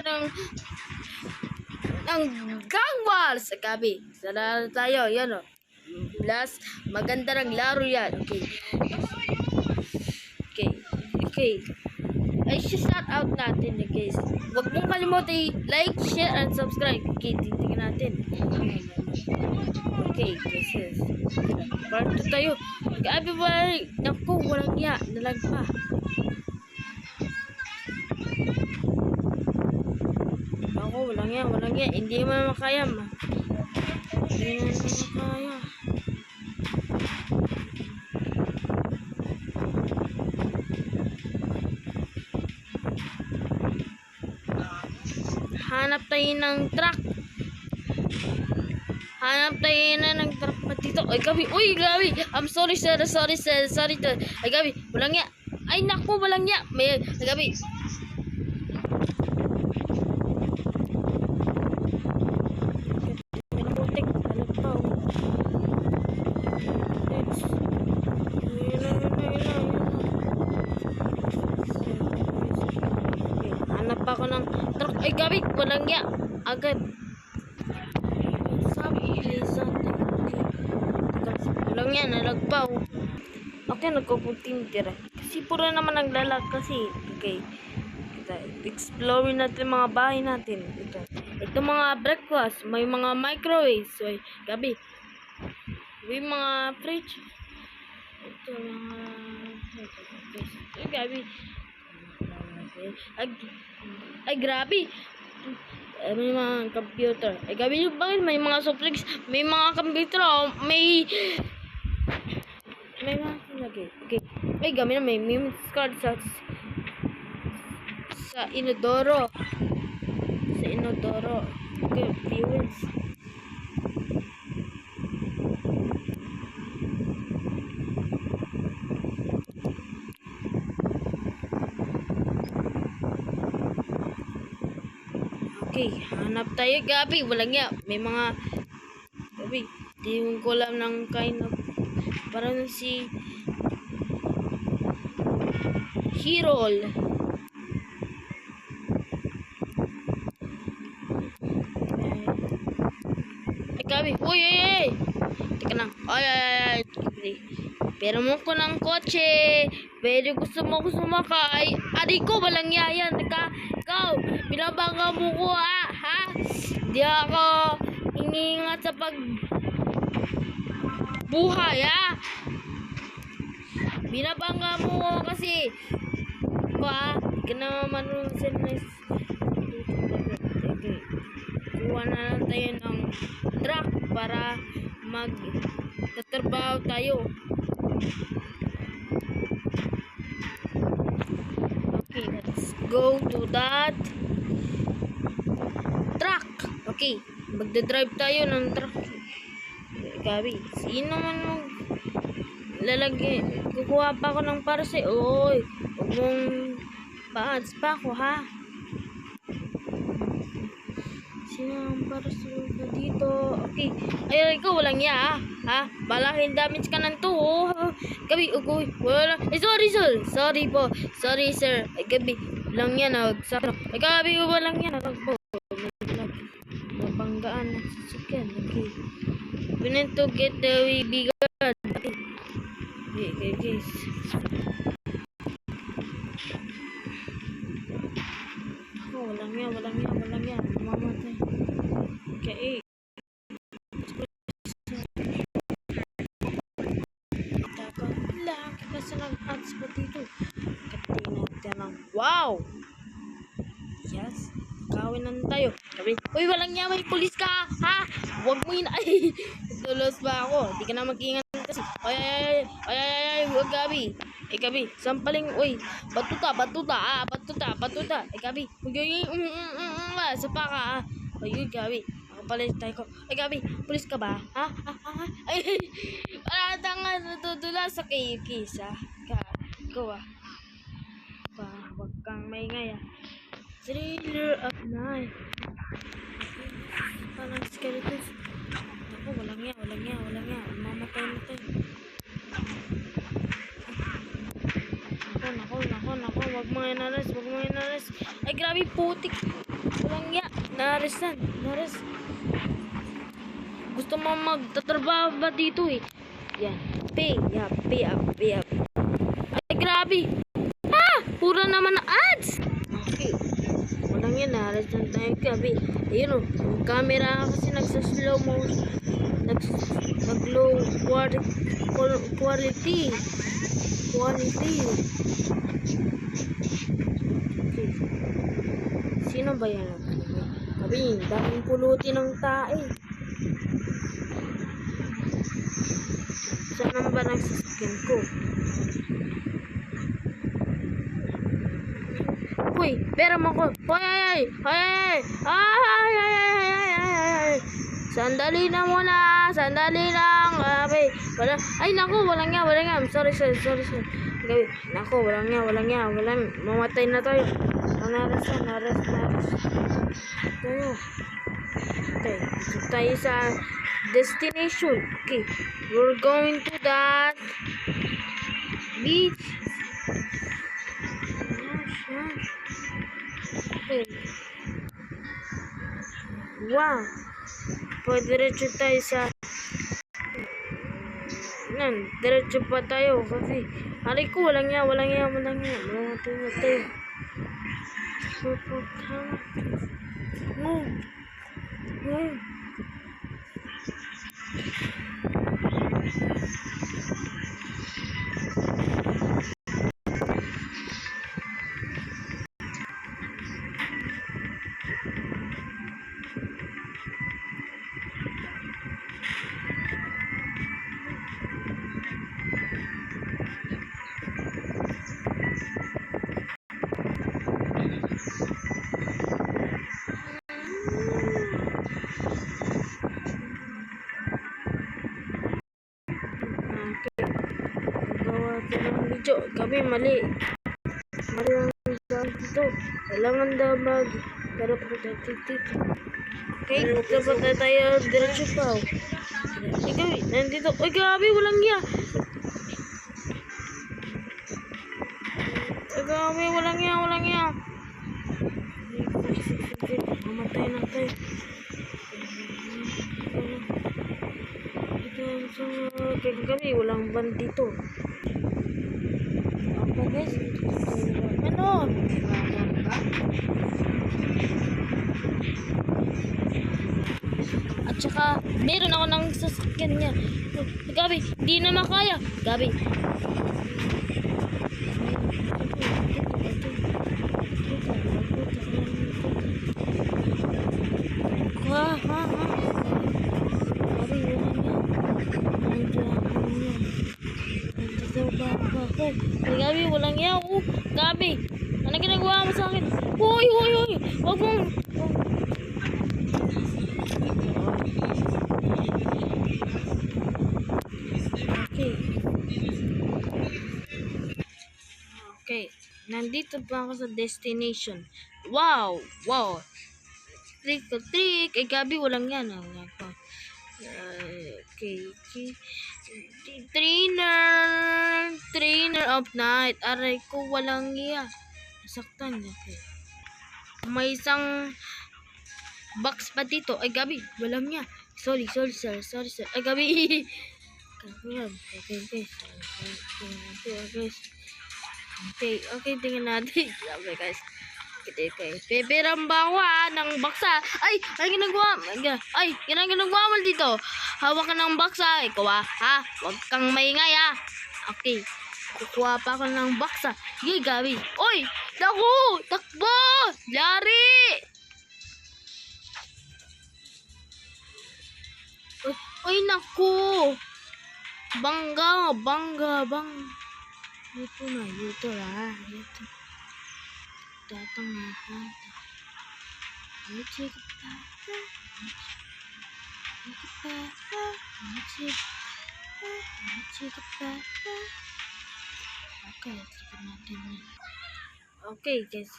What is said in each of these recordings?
ng Gang Wars. Gabi, sana tayo. Yan o. Last, maganda ng laro yan. Okay. Okay. Okay. Ay, shout out natin guys. Huwag mong kalimutan i-like, share, and subscribe. Okay, titingnan natin. Okay, this is part 2 tayo. Gabi ba? Naku, walang iya. Nalag pa. Ako, walang iya. Hindi mo naman makaya. Hindi mo naman makaya. Hanap tayo ng truck. Ng truck pa dito. Ay, Gabi. Uy, Gabi. I'm sorry, sir. Sorry, sir. Ay, Gabi. Walang iya. Ay, naku, walang iya. Ay, Gabi. Hanap ako ng truck. Ay, Gabi. Walang iya. Agad. Walang yan, nalagpaw. Okay, nagkupunting tira. Kasi puro naman naglalag kasi. Okay. Explore natin mga bahay natin. Ito mga breakfast. May mga microwaves. So, Gabi. May mga fridge. Ito mga... Gabi. Ay, grabe. May mga computer. Ay, Gabi yung bakit may mga softdrinks, may mga computer, may mga lagi. Okay. Ay, Gabi na may meme card sa inodoro. Okay, viewers. Okay, hanap tayo, Gabi. Walang ya. May mga Gabi. Di ko alam ng kind of parang si Hirol. Ay, Gabi. Uy. Teka lang. Ay. Pero mo ko ng kotse. Pero gusto mo ko sumakay. Adik ko, walang yayan. Ikaw, binabangga mo ko, ha? Di ako iniingat sa buhay, ha? Binabangga mo ko kasi. Di ka naman marunong sa kuha na lang tayo ng truck para magtatrabaho tayo. Okay, let's go to that truck. Okay, magdadrive tayo ng truck. Gabi, sino man lalagay? Kukuha pa ako ng parcel. Oy, huwag mong pa-ads pa ako, ha? Sino ang parcel ka dito? Okay, ay, ikaw walang iya, ha? Balakin damage ka ng to, Gabi, okay, wala. Ay, sorry po. Sorry, sir. Ay, Gabi, walang yan, Ay, Gabi, walang yan, nabanggaan ng sasakyan. Okay. We need to get the bigger. Okay, guys. Oh, walang yan. Mamatay. Okay. Kasi nag-ads pa dito. Katingnan. Wow! Yes. Kawinan tayo. Sabi, uy, walang niya, may pulis ka, ha? Huwag mo yun. Ay, tulos pa ako. Di ka na mag-ingat kasi. Ay, huwag, Gabi. Eh, Gabi, sampaling, uy, batuta. Eh, Gabi, sapa ka, ha? Ay, Gabi, ako pala tayo ko. Ay, Gabi, pulis ka ba? Ha? Ay, wala tanga, natutula sa kayukis, ha? Ikaw, ha? Huwag kang maingay, ha? Thriller of night. Parang skeletons. Ako, walang yan. Mamatay na tayo. Nako. Wag mga inalas. Ay, grabe, putik. Walang ya. Naaresan. Gusto mo magtatrabaho ba dito eh? Yan. Pay up. Ay, grabe. Pura naman na ads. Okay. Walang yan. Naaresan tayo gabi. Ayun o. Yung camera kasi nagsaslow mo. Nag-low quality. Okay. Sino ba yan? Sabi, daming pulutin ng tae. Saan ba nagsasakyan ko? Uy, pera mo ko. Ay. Sandali na muna. Sandali lang. Wala. Ay, naku, walang nga. I'm sorry. Gabi. Naku, walang nga. Mamatay na tayo. Naras. Tayo. Okay, dito tayo sa destination. Okay, we're going to that beach. Okay. Wow. Diretso tayo sa diretso pa tayo kasi aray ko, walang nga. Tayo. No. Video. Kami mali ang sound dito. Kailangan daw pero dito. Okay, dapat tayo diretso pa. Ikaw, nandito. Uy, grabe, walang iya. Grabe, walang iya. Mamatay na tayo. Kami, walang van dito. Guys, ano? At saka, meron ako ng sasakyan niya. Gabi, di na makaya. Gabi. Gabi, walang yaw. Gabi, ano ginagawa mo sa akin? Hoy. Huwag mong. Okay. Nandito pa ako sa destination. Wow. Trick. Eh, Gabi, walang yan. Okay. Trainer of night. Aray ko, walang iya. Nasaktan. Okay. May isang box pa dito. Ay, Gabi, walang iya. Sorry, sir. Ay, Gabi. Okay, tingnan natin. Okay, guys. Okay. Peperambawa ng baksa. Ay, ginagawa mo dito. Hawak ka ng baksa. Ikaw ha? Huwag kang maingay ha. Okay. Kukuha pa ako ng baksa. Sige, Gabi. Oy! Naku! Takbo! Lari! Oy, naku! Bangga. Ito. Datang na. Okay, guys.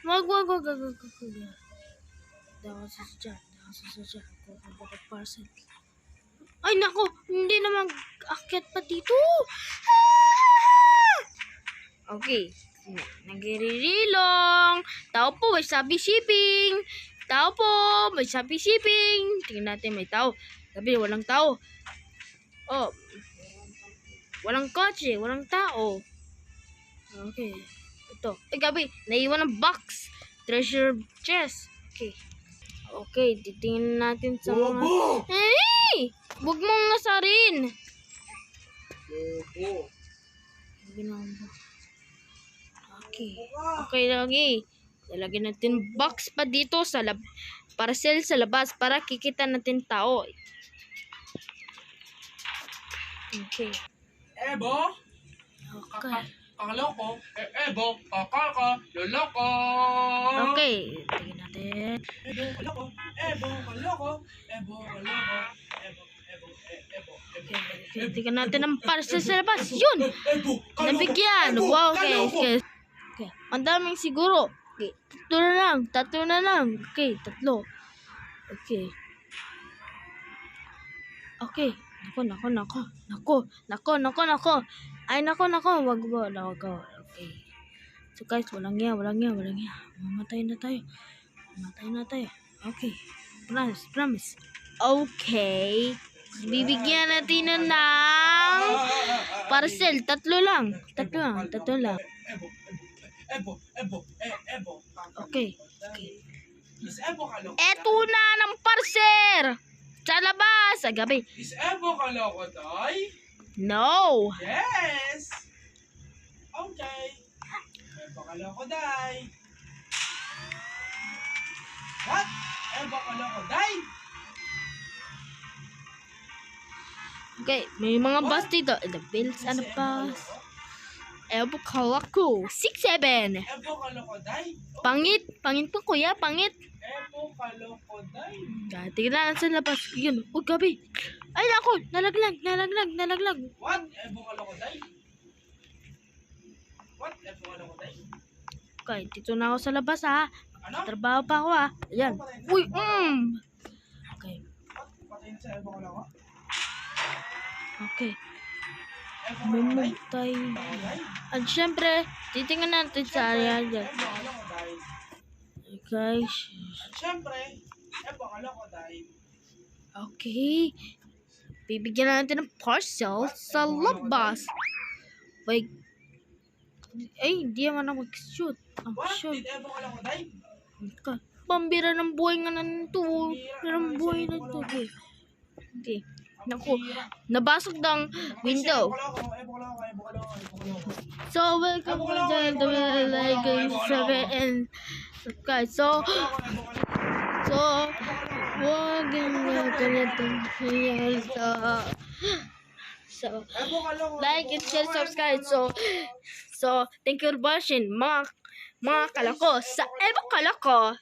Wag. Daw sa sadya. Kukuha parcel. Ay, nako. Hindi na mag-akyat pa dito. Okay. Nagririlong. Tao po, may sabi shipping. Tao po, may sabi shipping. Tingnan natin, may tao. Sabi, walang tao. Oh, walang kotse, walang tao. Okay. Ito. Ay, gabi, naiwan ng box. Treasure chest. Okay. Okay, titingnan natin sa mga... Hey! Huwag mong nasarin. Ginawa mo. Okay. Okay, lagi. Lalagyan natin box pa dito sa parcel sa labas para kikita natin tao. Okay. Ebo? Okay. Kakaloko? Ebo? Kakaka? Loloko? Okay. Tingnan natin. Ebo? Kaloko? Ebo? Kaloko? Ebo? Kaloko? Ebo? Okay. Tingnan natin ang parcel sa labas. Yun! Ebo? Nabigyan. Wow, okay. Okay. Ang daming siguro. Okay. Tatlo na lang. Okay, tatlo. Okay. Okay. Nako. Ay, nako. Wag. Okay. So guys, walang yan. Mamatay na tayo. Okay. Promise. Okay. Bibigyan natin na ng parcel. Tatlo lang. Ebo? Okay. Is Ebo kaloko? Eto na ng parcel! Sa labas! Sa gabi. Is Ebo kaloko, Day? No! Yes! Okay. Ebo kaloko, Day? What? Ebo kaloko, Day? Okay, may mga bus dito. The bills and the bus. Ebo kalako. 6-7. Ebo kaloko, Day? Pangit po kuya, pangit. Ebo kaloko, Day? Tingnan sa labas. Yun. Uy, gabi. Ay, nako. Nalaglag. What? Ebo kaloko, Day? What? Ebo kaloko, Day? Okay, dito na ako sa labas ha. Ano? Trabaho pa ako ha. Ayan. Uy, Okay. Patayin sa Ebo kaloko? Okay. Ebo kaloko, Day? Mamutay. Day? At syempre, titingnan natin sa area dyan. Ebo kaloko, Day? Guys. At syempre, Ebo kaloko, Day? Okay. Bibigyan natin ng parcel sa labas. Wait. Ay, hindi naman ako mag-shoot. What? Shoot. Did Ebo kaloko, Day? Pambira ng buhay nga na nito. Pambira ng buhay na ito. Okay. Naku. Nabasag ng window. Ebo kaloko. So, welcome po dyan to my like and subscribe. So, huwag natin itong So, like and share, subscribe. So, thank you for watching mga kalako sa Ebo Kalako.